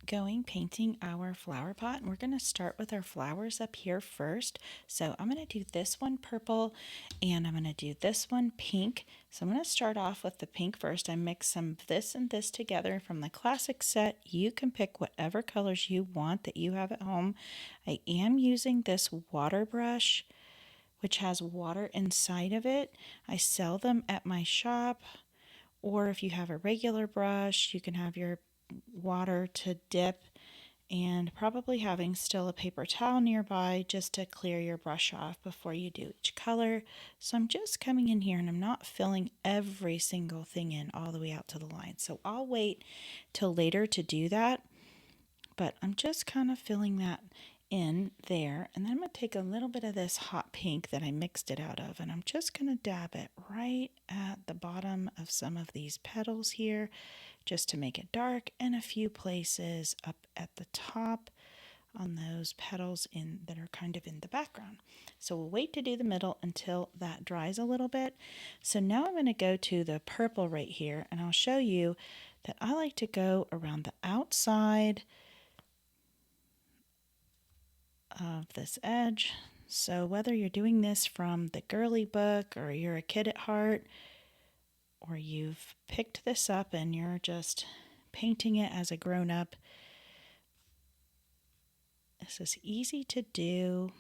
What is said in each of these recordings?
going painting our flower pot, and we're going to start with our flowers up here first. So I'm going to do this one purple and I'm going to do this one pink. So I'm going to start off with the pink first. I mixed some of this and this together from the classic set. You can pick whatever colors you want that you have at home. I am using this water brush which has water inside of it. I sell them at my shop, or if you have a regular brush, you can have your water to dip, and probably having still a paper towel nearby just to clear your brush off before you do each color. So I'm just coming in here and I'm not filling every single thing in all the way out to the line. So I'll wait till later to do that, but I'm just kind of filling that in there. And then I'm going to take a little bit of this hot pink that I mixed it out of, and I'm just going to dab it right at the bottom of some of these petals here just to make it dark, and a few places up at the top on those petals that are kind of in the background. So we'll wait to do the middle until that dries a little bit. So now I'm going to go to the purple right here, and I'll show you that I like to go around the outside of this edge. So whether you're doing this from the girly book, or you're a kid at heart, or you've picked this up and you're just painting it as a grown-up, this is easy to do.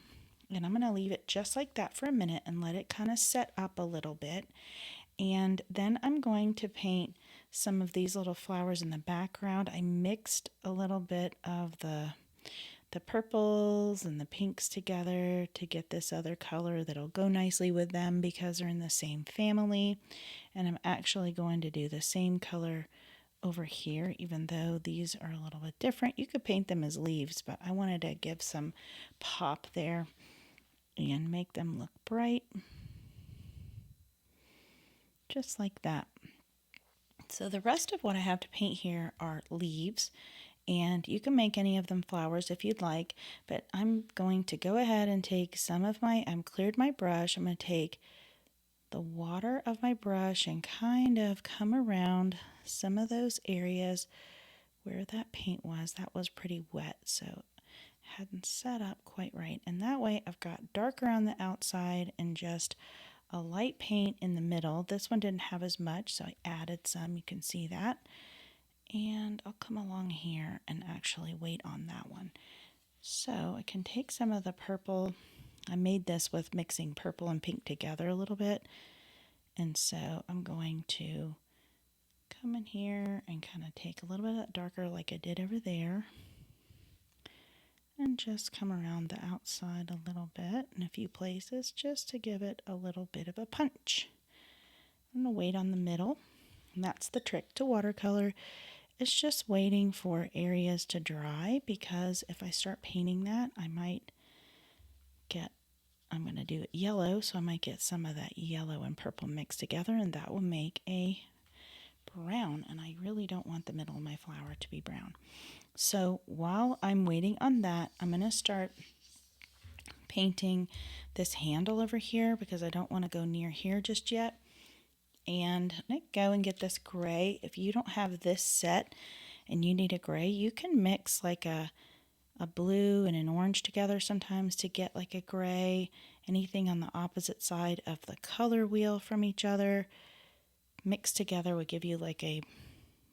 And I'm going to leave it just like that for a minute and let it kind of set up a little bit. And then I'm going to paint some of these little flowers in the background. I mixed a little bit of the purples and the pinks together to get this other color that'll go nicely with them because they're in the same family. And I'm actually going to do the same color over here, even though these are a little bit different. You could paint them as leaves, but I wanted to give some pop there and make them look bright, just like that. So the rest of what I have to paint here are leaves, and you can make any of them flowers if you'd like, but I'm going to go ahead and take some of I've cleared my brush. I'm going to take the water of my brush and kind of come around some of those areas where that paint was. That was pretty wet, so it hadn't set up quite right. And that way I've got darker on the outside and just a light paint in the middle. This one didn't have as much, so I added some. You can see that. And I'll come along here and actually wait on that one. So I can take some of the purple. I made this with mixing purple and pink together a little bit. And so I'm going to come in here and kind of take a little bit of that darker like I did over there. And just come around the outside a little bit in a few places just to give it a little bit of a punch. I'm going to wait on the middle. And that's the trick to watercolor. It's just waiting for areas to dry, because if I start painting that, I'm going to do it yellow, so I might get some of that yellow and purple mixed together, and that will make a brown, and I really don't want the middle of my flower to be brown. So while I'm waiting on that, I'm going to start painting this handle over here because I don't want to go near here just yet. And I'm going to go and get this gray. If you don't have this set and you need a gray, you can mix like a blue and an orange together sometimes to get like a gray. Anything on the opposite side of the color wheel from each other mixed together would give you like a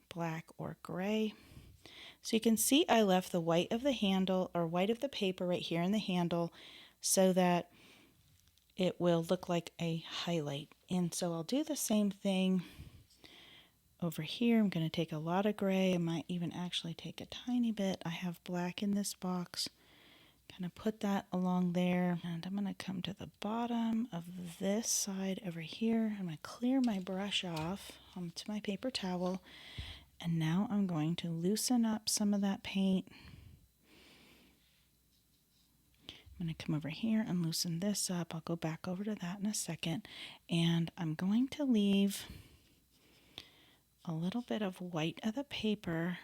black or gray. So you can see I left the white of the handle, or white of the paper, right here in the handle so that it will look like a highlight. And so I'll do the same thing over here. I'm going to take a lot of gray. I might even actually take a tiny bit. I have black in this box. Kind of put that along there. And I'm going to come to the bottom of this side over here. I'm going to clear my brush off onto my paper towel. And now I'm going to loosen up some of that paint. I'm going to come over here and loosen this up. I'll go back over to that in a second. And I'm going to leave a little bit of white of the paper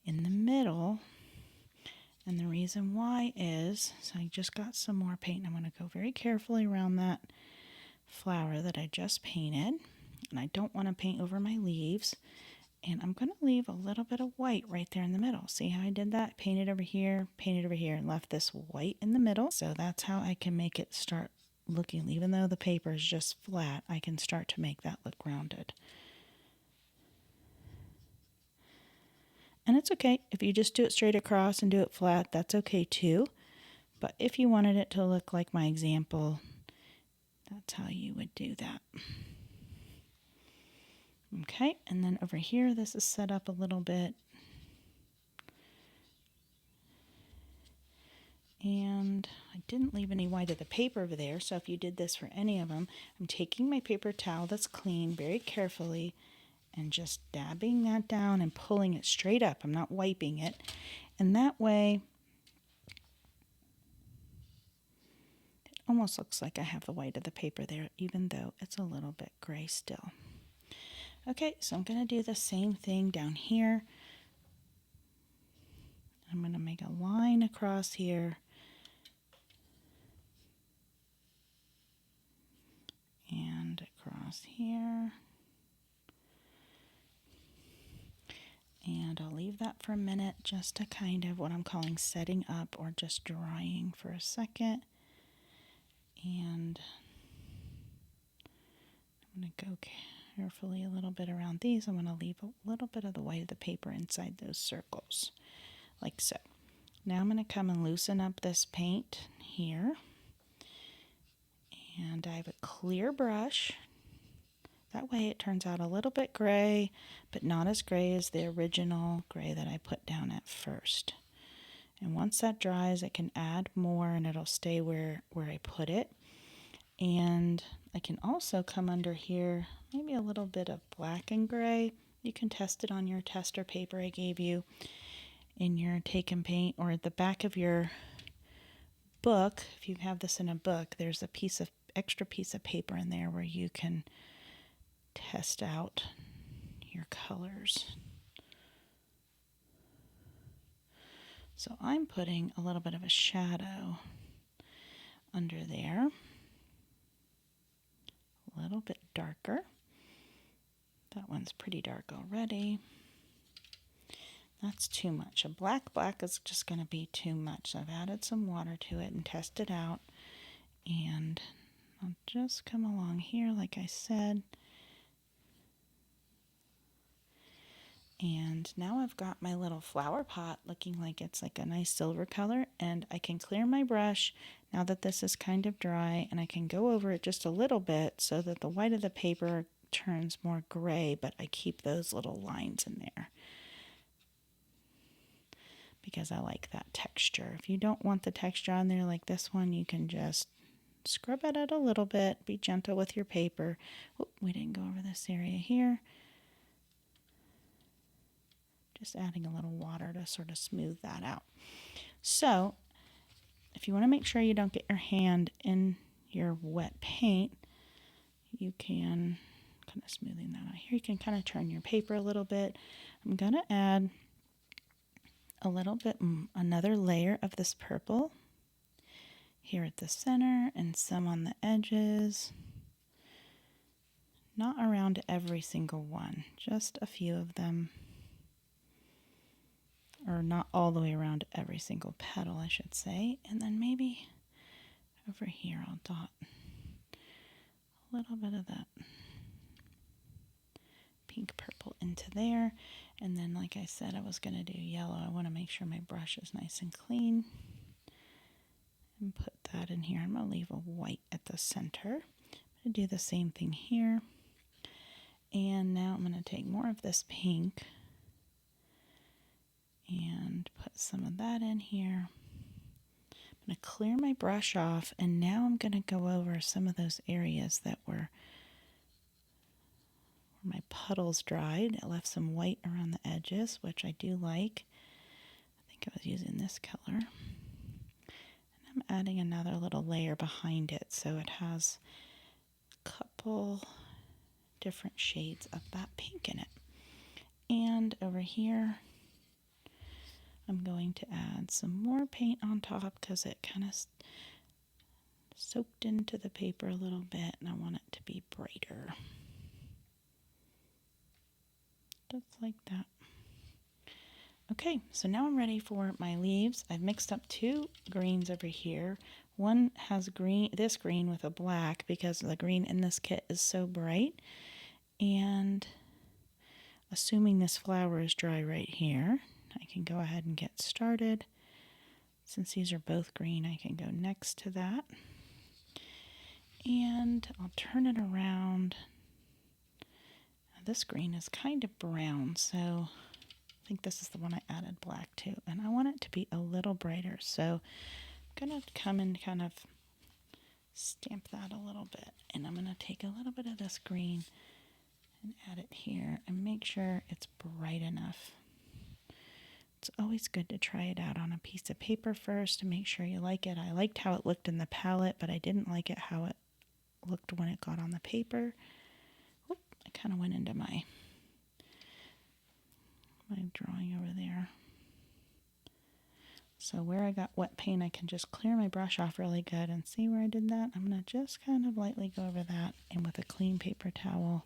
in the middle. And the reason why is, so I just got some more paint. I'm going to go very carefully around that flower that I just painted. And I don't want to paint over my leaves. And I'm going to leave a little bit of white right there in the middle. See how I did that? Painted over here, and left this white in the middle. So that's how I can make it start looking, even though the paper is just flat, I can start to make that look rounded. And it's okay if you just do it straight across and do it flat, that's okay too. But if you wanted it to look like my example, that's how you would do that. Okay, and then over here, this is set up a little bit. And I didn't leave any white of the paper over there, so if you did this for any of them, I'm taking my paper towel that's clean very carefully and just dabbing that down and pulling it straight up. I'm not wiping it. And that way, it almost looks like I have the white of the paper there, even though it's a little bit gray still. Okay, so I'm going to do the same thing down here. I'm going to make a line across here. And across here. And I'll leave that for a minute just to kind of what I'm calling setting up or just drying for a second. And I'm going to go carefully a little bit around these. I'm going to leave a little bit of the white of the paper inside those circles, like so. Now I'm going to come and loosen up this paint here. And I have a clear brush. That way it turns out a little bit gray, but not as gray as the original gray that I put down at first. And once that dries, I can add more and it'll stay where I put it. And I can also come under here, maybe a little bit of black and gray. You can test it on your tester paper I gave you in your Take and Paint, or at the back of your book. If you have this in a book, there's a extra piece of paper in there where you can test out your colors. So I'm putting a little bit of a shadow under there, a little bit darker. That one's pretty dark already. That's too much. A black is just going to be too much. So I've added some water to it and tested out. And I'll just come along here like I said. And now I've got my little flower pot looking like it's like a nice silver color, and I can clear my brush now that this is kind of dry, and I can go over it just a little bit so that the white of the paper turns more gray, but I keep those little lines in there because I like that texture. If you don't want the texture on there like this one, you can just scrub it out a little bit, be gentle with your paper. Oh, we didn't go over this area here. Just adding a little water to sort of smooth that out. So if you want to make sure you don't get your hand in your wet paint, you can kind of smoothing that out here. You can kind of turn your paper a little bit. I'm going to add a little bit, another layer of this purple here at the center and some on the edges. Not around every single one, just a few of them. Or not all the way around every single petal, I should say. And then maybe over here I'll dot a little bit of that pink purple into there. And then, like I said, I was going to do yellow. I want to make sure my brush is nice and clean. And put that in here. I'm going to leave a white at the center. I'm going to do the same thing here. And now I'm going to take more of this pink and put some of that in here. I'm going to clear my brush off, and now I'm going to go over some of those areas that were where my puddles dried. I left some white around the edges, which I do like. I think I was using this color. And I'm adding another little layer behind it so it has a couple different shades of that pink in it. And over here, I'm going to add some more paint on top because it kind of soaked into the paper a little bit and I want it to be brighter. just like that. Okay, so now I'm ready for my leaves. I've mixed up two greens over here. One has this green with a black because the green in this kit is so bright. And assuming this flower is dry right here, I can go ahead and get started. Since these are both green, I can go next to that. And I'll turn it around. This green is kind of brown, so I think this is the one I added black to. And I want it to be a little brighter, so I'm going to come and kind of stamp that a little bit. And I'm going to take a little bit of this green and add it here and make sure it's bright enough. It's always good to try it out on a piece of paper first to make sure you like it. I liked how it looked in the palette, but I didn't like it how it looked when it got on the paper. Oop, I kind of went into my drawing over there. So where I got wet paint, I can just clear my brush off really good and see where I did that. I'm going to just kind of lightly go over that and with a clean paper towel,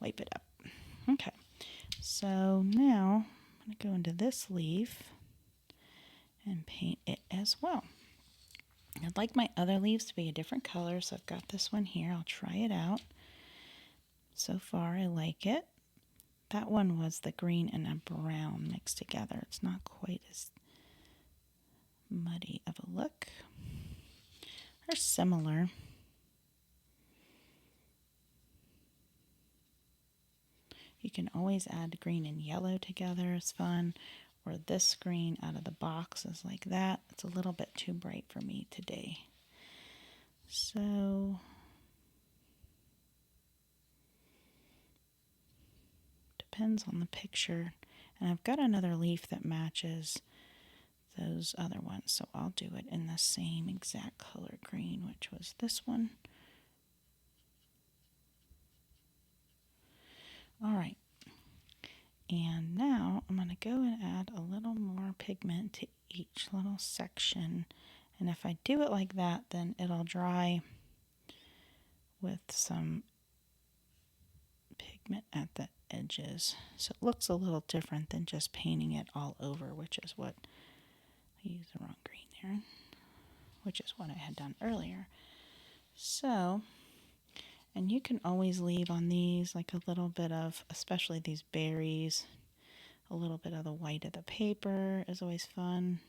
wipe it up. Okay, so now I'm going to go into this leaf and paint it as well. I'd like my other leaves to be a different color, so I've got this one here. I'll try it out. So far, I like it. That one was the green and a brown mixed together. It's not quite as muddy of a look. They're similar. You can always add green and yellow together, it's fun. Or this green out of the box is like that. It's a little bit too bright for me today. So depends on the picture. And I've got another leaf that matches those other ones, so I'll do it in the same exact color green, which was this one. All right. And now I'm going to go and add a little more pigment to each little section. And if I do it like that, then it'll dry with some pigment at the edges. So it looks a little different than just painting it all over, which is what I used the wrong green there, which is what I had done earlier. So, and you can always leave on these like a little bit of, especially these berries, a little bit of the white of the paper is always fun.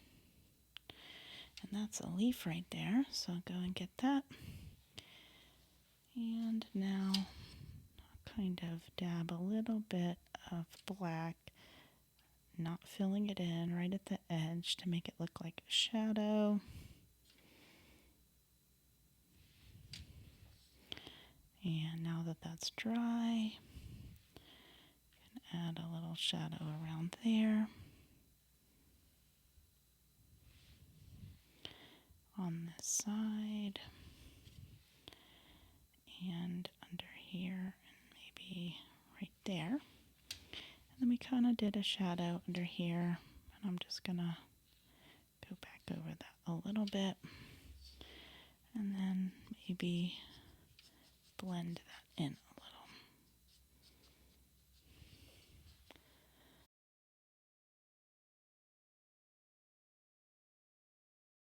And that's a leaf right there, so I'll go and get that. And now I'll kind of dab a little bit of black, not filling it in right at the edge to make it look like a shadow. And now that that's dry, you can add a little shadow around there. On this side. And under here, and maybe right there. And then we kind of did a shadow under here. And I'm just going to go back over that a little bit. And then maybe blend that in